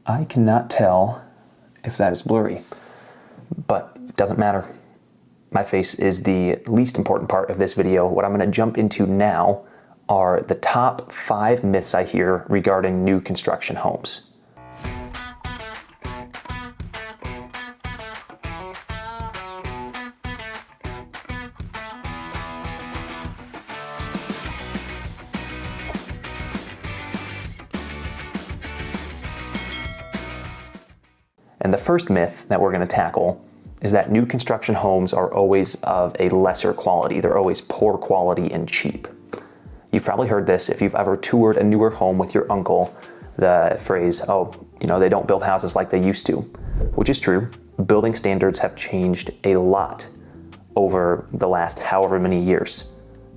I cannot tell if that is blurry, but it doesn't matter. My face is the least important part of this video. What I'm going to jump into now are the top 5 myths I hear regarding new construction homes. And the first myth that we're going to tackle is that new construction homes are always of a lesser quality. They're always poor quality and cheap. You've probably heard this if you've ever toured a newer home with your uncle, the phrase, oh, they don't build houses like they used to, which is true. Building standards have changed a lot over the last however many years.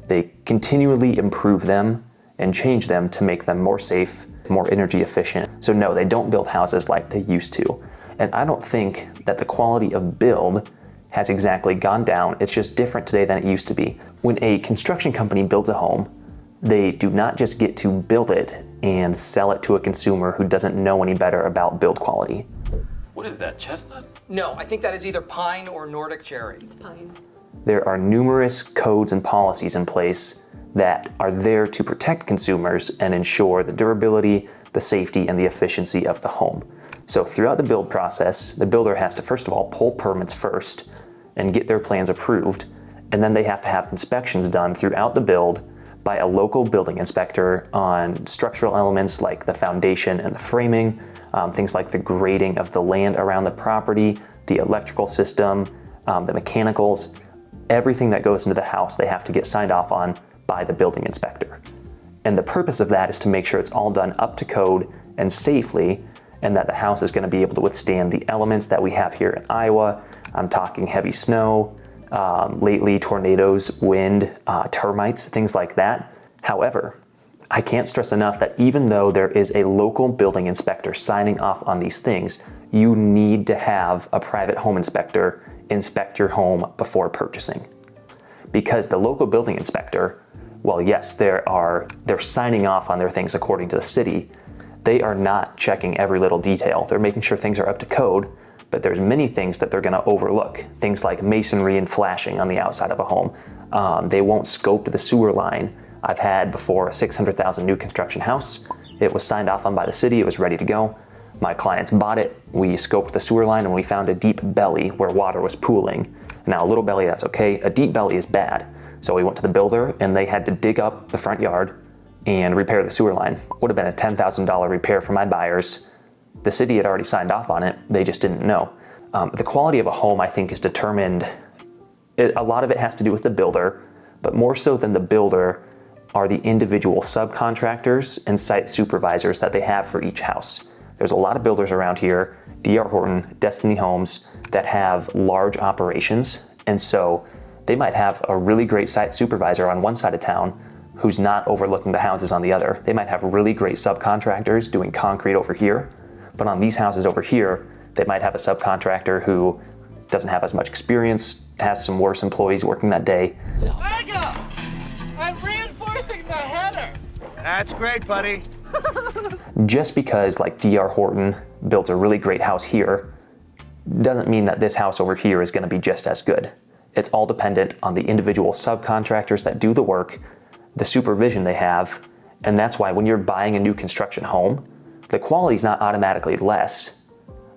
They continually improve them and change them to make them more safe, more energy efficient. So no, they don't build houses like they used to. And I don't think that the quality of build has exactly gone down. It's just different today than it used to be. When a construction company builds a home, they do not just get to build it and sell it to a consumer who doesn't know any better about build quality. What is that, chestnut? No, I think that is either pine or Nordic cherry. It's pine. There are numerous codes and policies in place that are there to protect consumers and ensure the durability, the safety, and the efficiency of the home. So throughout the build process, the builder has to first of all pull permits first and get their plans approved, and then they have to have inspections done throughout the build by a local building inspector on structural elements like the foundation and the framing, things like the grading of the land around the property, the electrical system, the mechanicals, everything that goes into the house they have to get signed off on by the building inspector. And the purpose of that is to make sure it's all done up to code and safely, and that the house is going to be able to withstand the elements that we have here in Iowa. I'm talking heavy snow, lately tornadoes, wind, termites, things like that. However, I can't stress enough that even though there is a local building inspector signing off on these things, you need to have a private home inspector inspect your home before purchasing. Because the local building inspector, well, yes, they're signing off on their things according to the city, they are not checking every little detail. They're making sure things are up to code, but there's many things that they're gonna overlook. Things like masonry and flashing on the outside of a home. They won't scope the sewer line. I've had before a $600,000 new construction house. It was signed off on by the city, it was ready to go. My clients bought it, we scoped the sewer line and we found a deep belly where water was pooling. Now a little belly, that's okay. A deep belly is bad. So we went to the builder and they had to dig up the front yard and repair the sewer line. Would have been a $10,000 repair for my buyers. The city had already signed off on it, they just didn't know. The quality of a home, I think, is determined, a lot of it has to do with the builder, but more so than the builder are the individual subcontractors and site supervisors that they have for each house. There's a lot of builders around here, D.R. Horton, Destiny Homes, that have large operations, and so they might have a really great site supervisor on one side of town who's not overlooking the houses on the other. They might have really great subcontractors doing concrete over here, but on these houses over here, they might have a subcontractor who doesn't have as much experience, has some worse employees working that day. Mega! I'm reinforcing the header! That's great, buddy. Just because like D.R. Horton builds a really great house here, doesn't mean that this house over here is gonna be just as good. It's all dependent on the individual subcontractors that do the work, the supervision they have, and that's why when you're buying a new construction home, the quality is not automatically less.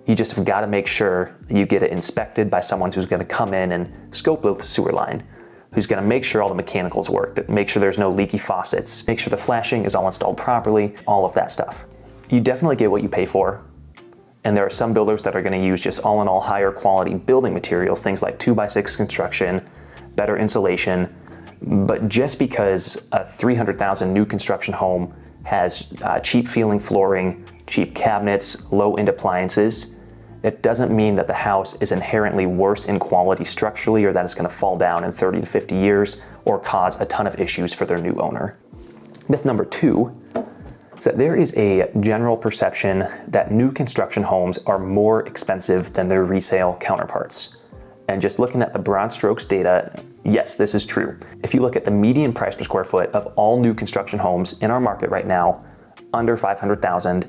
You just have got to make sure you get it inspected by someone who's going to come in and scope the sewer line, who's going to make sure all the mechanicals work, make sure there's no leaky faucets, make sure the flashing is all installed properly, all of that stuff. You definitely get what you pay for, and there are some builders that are going to use just all in all higher quality building materials, things like 2x6 construction, better insulation. But just because a $300,000 new construction home has cheap feeling flooring, cheap cabinets, low-end appliances, it doesn't mean that the house is inherently worse in quality structurally or that it's going to fall down in 30 to 50 years or cause a ton of issues for their new owner. Myth number 2 is that there is a general perception that new construction homes are more expensive than their resale counterparts. And just looking at the broad strokes data, yes, this is true. If you look at the median price per square foot of all new construction homes in our market right now, under $500,000,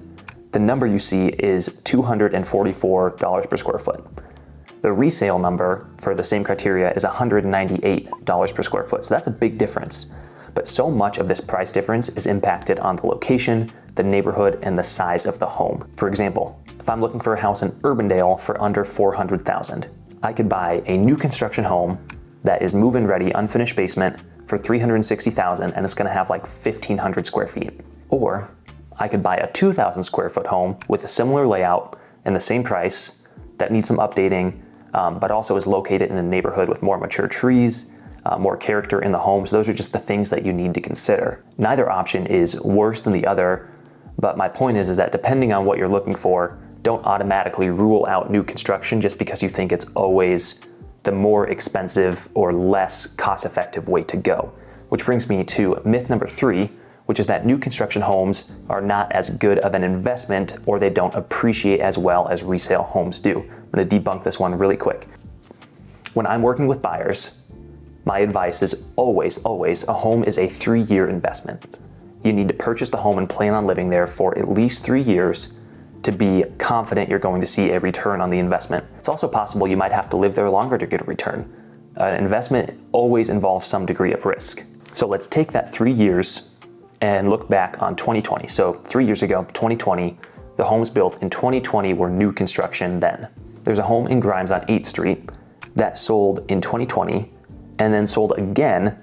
the number you see is $244 per square foot. The resale number for the same criteria is $198 per square foot. So that's a big difference. But so much of this price difference is impacted on the location, the neighborhood, and the size of the home. For example, if I'm looking for a house in Urbandale for under $400,000, I could buy a new construction home that is move-in ready, unfinished basement for $360,000, and it's gonna have like 1,500 square feet. Or I could buy a 2,000 square foot home with a similar layout and the same price that needs some updating, but also is located in a neighborhood with more mature trees, more character in the home. So those are just the things that you need to consider. Neither option is worse than the other, but my point is that depending on what you're looking for, don't automatically rule out new construction just because you think it's always the more expensive or less cost-effective way to go. Which brings me to myth number 3, which is that new construction homes are not as good of an investment or they don't appreciate as well as resale homes do. I'm gonna debunk this one really quick. When I'm working with buyers, my advice is always, a home is a 3-year investment. You need to purchase the home and plan on living there for at least 3 years to be confident you're going to see a return on the investment. It's also possible you might have to live there longer to get a return. An investment always involves some degree of risk. So let's take that 3 years and look back on 2020. So 3 years ago, 2020, the homes built in 2020 were new construction then. There's a home in Grimes on 8th Street that sold in 2020 and then sold again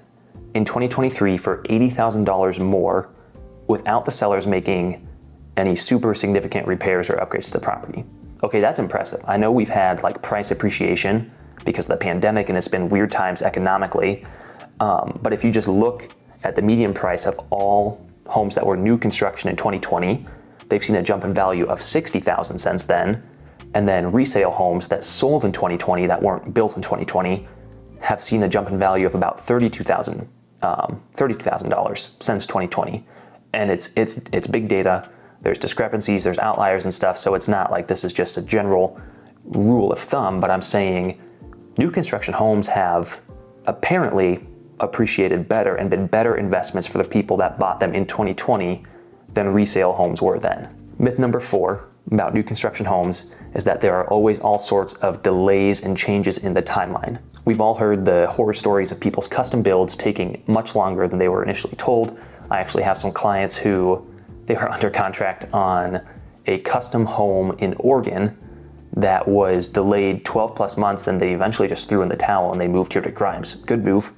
in 2023 for $80,000 more without the sellers making any super significant repairs or upgrades to the property. Okay, that's impressive. I know we've had like price appreciation because of the pandemic and it's been weird times economically, but if you just look at the median price of all homes that were new construction in 2020, they've seen a jump in value of $60,000 since then, and then resale homes that sold in 2020 that weren't built in 2020 have seen a jump in value of about $32,000 since 2020. And it's big data. There's discrepancies, there's outliers and stuff, so it's not like this is just a general rule of thumb, but I'm saying new construction homes have apparently appreciated better and been better investments for the people that bought them in 2020 than resale homes were then. Myth number 4 about new construction homes is that there are always all sorts of delays and changes in the timeline. We've all heard the horror stories of people's custom builds taking much longer than they were initially told. I actually have some clients who they were under contract on a custom home in Oregon that was delayed 12 plus months, and they eventually just threw in the towel and they moved here to Grimes. Good move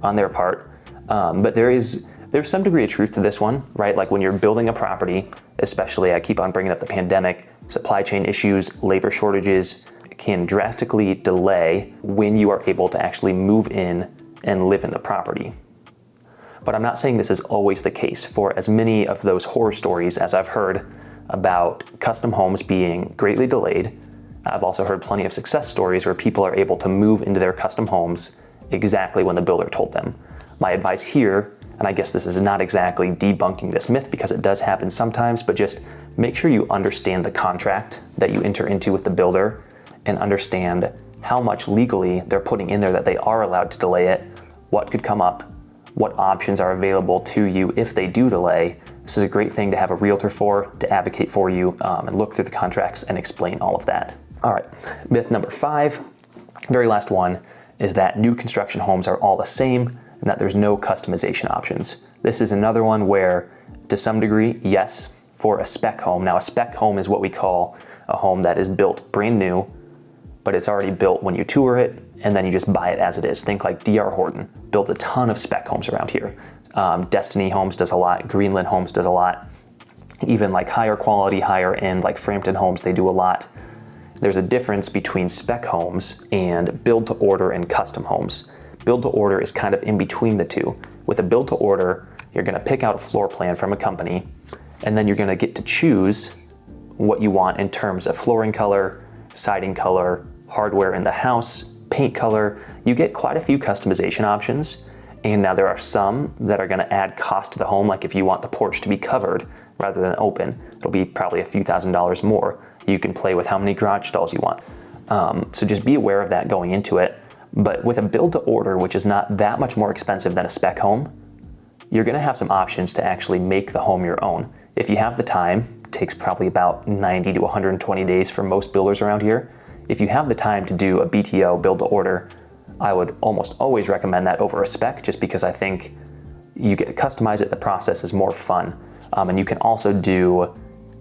on their part. But there's some degree of truth to this one, right? Like when you're building a property, especially, I keep on bringing up the pandemic, supply chain issues, labor shortages can drastically delay when you are able to actually move in and live in the property. But I'm not saying this is always the case. For as many of those horror stories as I've heard about custom homes being greatly delayed, I've also heard plenty of success stories where people are able to move into their custom homes exactly when the builder told them. My advice here, and I guess this is not exactly debunking this myth because it does happen sometimes, but just make sure you understand the contract that you enter into with the builder and understand how much legally they're putting in there that they are allowed to delay it, what could come up, what options are available to you if they do delay. This is a great thing to have a realtor for, to advocate for you, and look through the contracts and explain all of that. All right, myth number 5, very last one, is that new construction homes are all the same and that there's no customization options. This is another one where, to some degree, yes, for a spec home. Now, a spec home is what we call a home that is built brand new, but it's already built when you tour it, and then you just buy it as it is. Think like D.R. Horton builds a ton of spec homes around here. Destiny Homes does a lot, Greenland Homes does a lot. Even like higher quality, higher end, like Frampton Homes, they do a lot. There's a difference between spec homes and build to order and custom homes. Build to order is kind of in between the two. With a build to order, you're gonna pick out a floor plan from a company, and then you're gonna get to choose what you want in terms of flooring color, siding color, hardware in the house, paint color. You get quite a few customization options. And now there are some that are gonna add cost to the home, like if you want the porch to be covered rather than open, it'll be probably a few $1,000s more. You can play with how many garage stalls you want. So just be aware of that going into it. But with a build to order, which is not that much more expensive than a spec home, you're gonna have some options to actually make the home your own. If you have the time, It takes probably about 90 to 120 days for most builders around here. If you have the time to do a BTO, build to order, I would almost always recommend that over a spec, just because I think you get to customize it, the process is more fun. And you can also do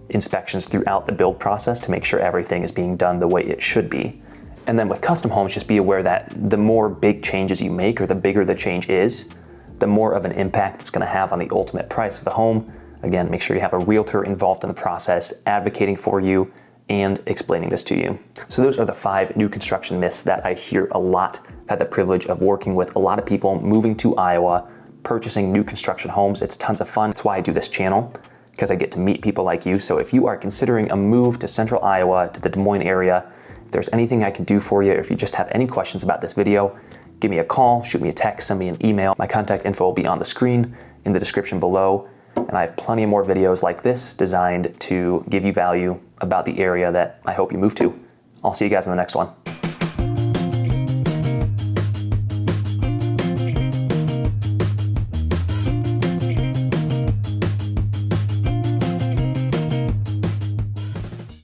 inspections throughout the build process to make sure everything is being done the way it should be. And then with custom homes, just be aware that the more big changes you make, or the bigger the change is, the more of an impact it's gonna have on the ultimate price of the home. Again, make sure you have a realtor involved in the process, advocating for you and explaining this to you. So those are the 5 new construction myths that I hear a lot. I've had the privilege of working with a lot of people moving to Iowa, purchasing new construction homes. It's tons of fun. That's why I do this channel, because I get to meet people like you. So if you are considering a move to central Iowa, to the Des Moines area, if there's anything I can do for you, or if you just have any questions about this video, give me a call, shoot me a text, send me an email. My contact info will be on the screen, in the description below. And I have plenty of more videos like this designed to give you value about the area that I hope you move to. I'll see you guys in the next one.